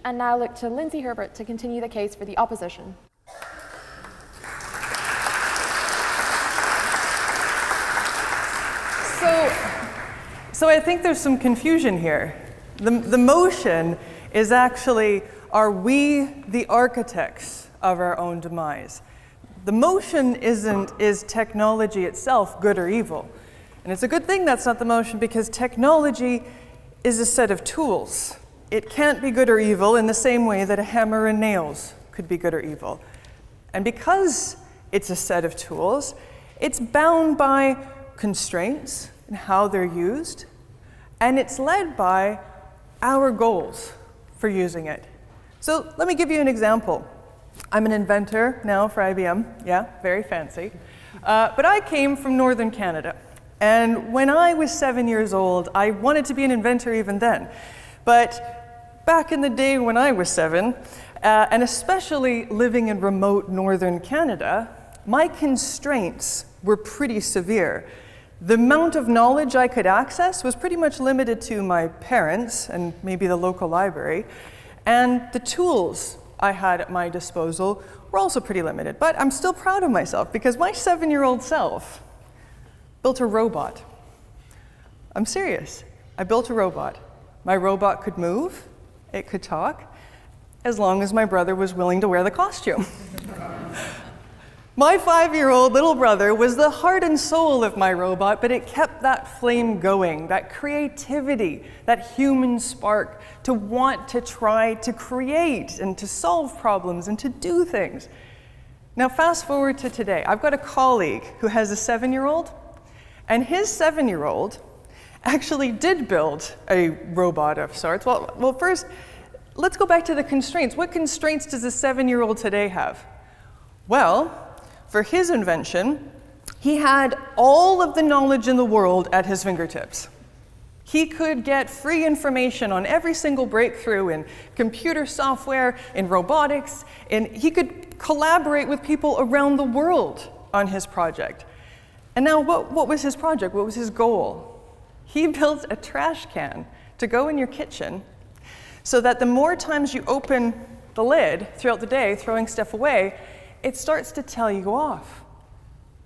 and now look to Lindsay Herbert to continue the case for the opposition. So I think there's some confusion here. The motion is actually, are we the architects of our own demise? The motion is technology itself good or evil? And it's a good thing that's not the motion, because technology is a set of tools. It can't be good or evil in the same way that a hammer and nails could be good or evil. And because it's a set of tools, it's bound by constraints and how they're used, and it's led by our goals for using it. So let me give you an example. I'm an inventor now for IBM. Yeah, very fancy. But I came from Northern Canada. And when I was 7 years old, I wanted to be an inventor even then. But back in the day when I was 7, and especially living in remote Northern Canada, my constraints were pretty severe. The amount of knowledge I could access was pretty much limited to my parents and maybe the local library. And the tools I had at my disposal were also pretty limited. But I'm still proud of myself, because my 7-year-old self built a robot. I'm serious. I built a robot. My robot could move, it could talk, as long as my brother was willing to wear the costume. My 5-year-old little brother was the heart and soul of my robot, but it kept that flame going, that creativity, that human spark to want to try to create and to solve problems and to do things. Now fast forward to today. I've got a colleague who has a 7-year-old, and his 7-year-old actually did build a robot of sorts. Well, first, let's go back to the constraints. What constraints does a 7-year-old today have? Well, for his invention, he had all of the knowledge in the world at his fingertips. He could get free information on every single breakthrough in computer software, in robotics, and he could collaborate with people around the world on his project. And now, what was his project? What was his goal? He built a trash can to go in your kitchen so that the more times you open the lid throughout the day, throwing stuff away, it starts to tell you off.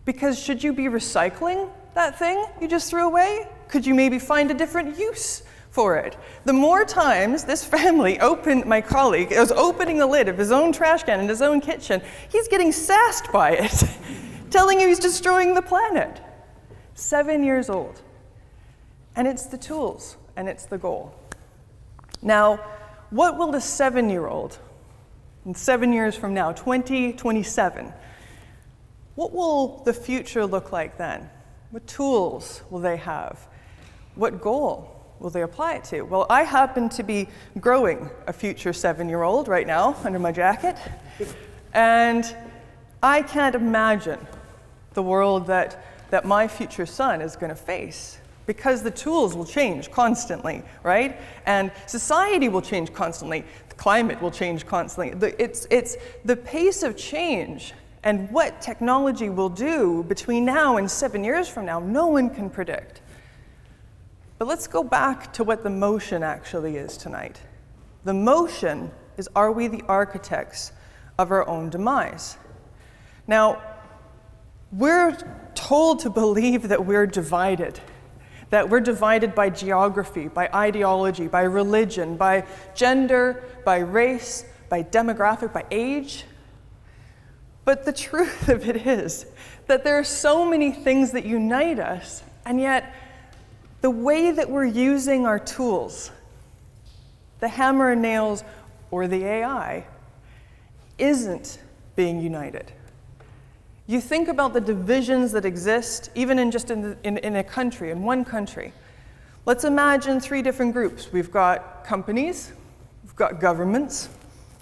Because should you be recycling that thing you just threw away? Could you maybe find a different use for it? The more times this family my colleague was opening the lid of his own trash can in his own kitchen, he's getting sassed by it, telling you he's destroying the planet. 7 years old. And it's the tools, and it's the goal. Now, what will the 7-year-old, in 7 years from now, 2027, what will the future look like then? What tools will they have? What goal will they apply it to? Well, I happen to be growing a future 7-year-old right now under my jacket, and I can't imagine the world that my future son is going to face, because the tools will change constantly, right? And society will change constantly. The climate will change constantly. It's the pace of change and what technology will do between now and 7 years from now, no one can predict. But let's go back to what the motion actually is tonight. The motion is, are we the architects of our own demise? Now, we're told to believe that we're divided by geography, by ideology, by religion, by gender, by race, by demographic, by age. But the truth of it is that there are so many things that unite us, and yet the way that we're using our tools, the hammer and nails or the AI, isn't being united. You think about the divisions that exist, even in a country, in one country. Let's imagine 3 different groups. We've got companies, we've got governments,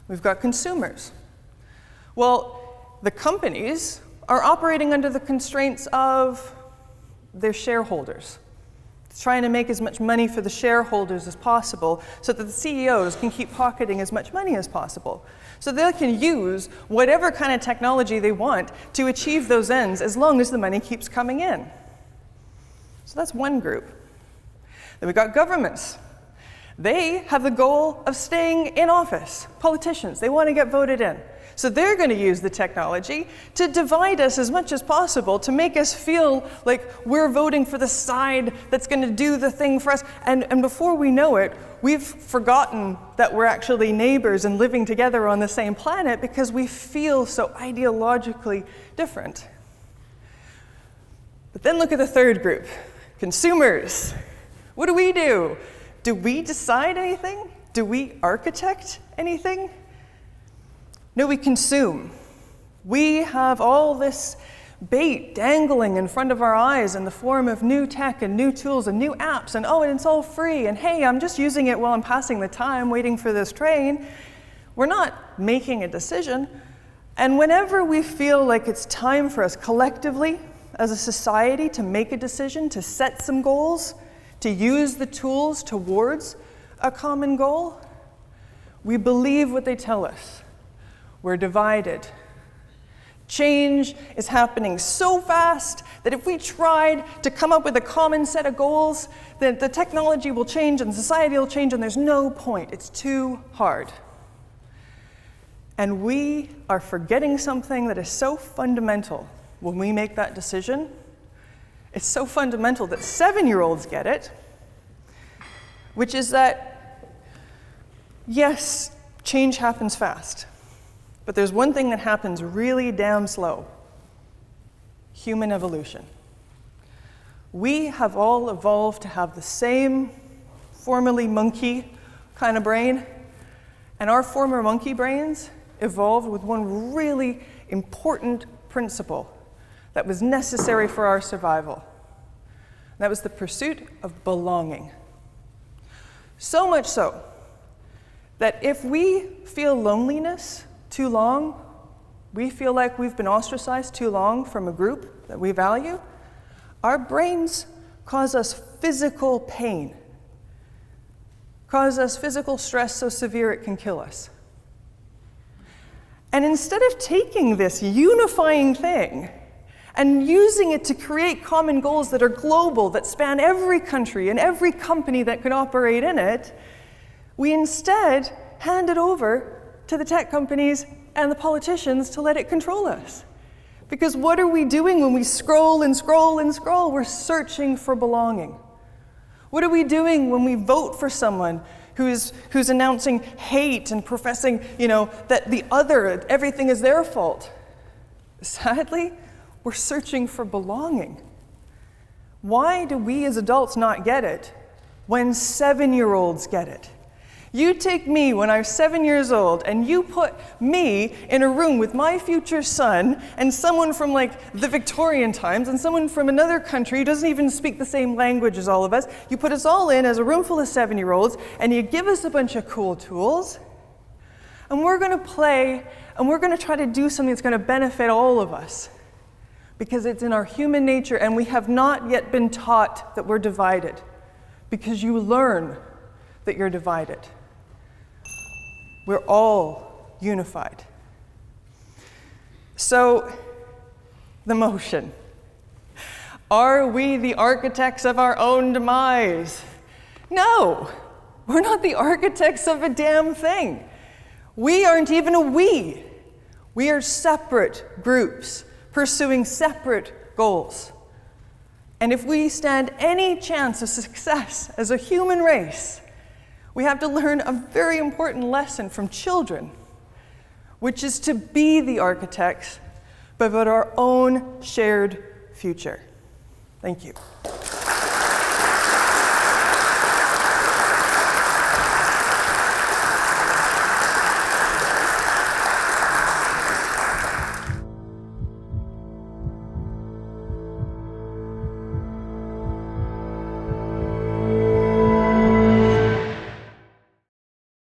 we've got consumers. Well, the companies are operating under the constraints of their shareholders. It's trying to make as much money for the shareholders as possible so that the CEOs can keep pocketing as much money as possible. So they can use whatever kind of technology they want to achieve those ends as long as the money keeps coming in. So that's one group. Then we've got governments. They have the goal of staying in office. Politicians, they want to get voted in. So they're going to use the technology to divide us as much as possible, to make us feel like we're voting for the side that's going to do the thing for us. And before we know it, we've forgotten that we're actually neighbors and living together on the same planet because we feel so ideologically different. But then look at the third group, consumers. What do? Do we decide anything? Do we architect anything? No, we consume. We have all this bait dangling in front of our eyes in the form of new tech and new tools and new apps, and oh, and it's all free, and hey, I'm just using it while I'm passing the time waiting for this train. We're not making a decision. And whenever we feel like it's time for us collectively as a society to make a decision, to set some goals, to use the tools towards a common goal, we believe what they tell us. We're divided. Change is happening so fast that if we tried to come up with a common set of goals, then the technology will change and society will change and there's no point. It's too hard. And we are forgetting something that is so fundamental when we make that decision. It's so fundamental that 7-year-olds get it, which is that, yes, change happens fast. But there's one thing that happens really damn slow: human evolution. We have all evolved to have the same formerly monkey kind of brain, and our former monkey brains evolved with one really important principle that was necessary for our survival. And that was the pursuit of belonging. So much so that if we feel loneliness too long, we feel like we've been ostracized too long from a group that we value, our brains cause us physical pain, cause us physical stress so severe it can kill us. And instead of taking this unifying thing and using it to create common goals that are global, that span every country and every company that could operate in it, we instead hand it over to the tech companies and the politicians to let it control us. Because what are we doing when we scroll and scroll and scroll? We're searching for belonging. What are we doing when we vote for someone who's announcing hate and professing, that the other, everything is their fault? Sadly, we're searching for belonging. Why do we as adults not get it when 7-year-olds get it? You take me when I was 7 years old and you put me in a room with my future son and someone from the Victorian times and someone from another country who doesn't even speak the same language as all of us. You put us all in as a room full of 7-year-olds and you give us a bunch of cool tools and we're going to play and we're going to try to do something that's going to benefit all of us because it's in our human nature, and we have not yet been taught that we're divided because you learn that you're divided. We're all unified. So, the motion. Are we the architects of our own demise? No, we're not the architects of a damn thing. We aren't even a we. We are separate groups pursuing separate goals. And if we stand any chance of success as a human race, we have to learn a very important lesson from children, which is to be the architects, but of our own shared future. Thank you.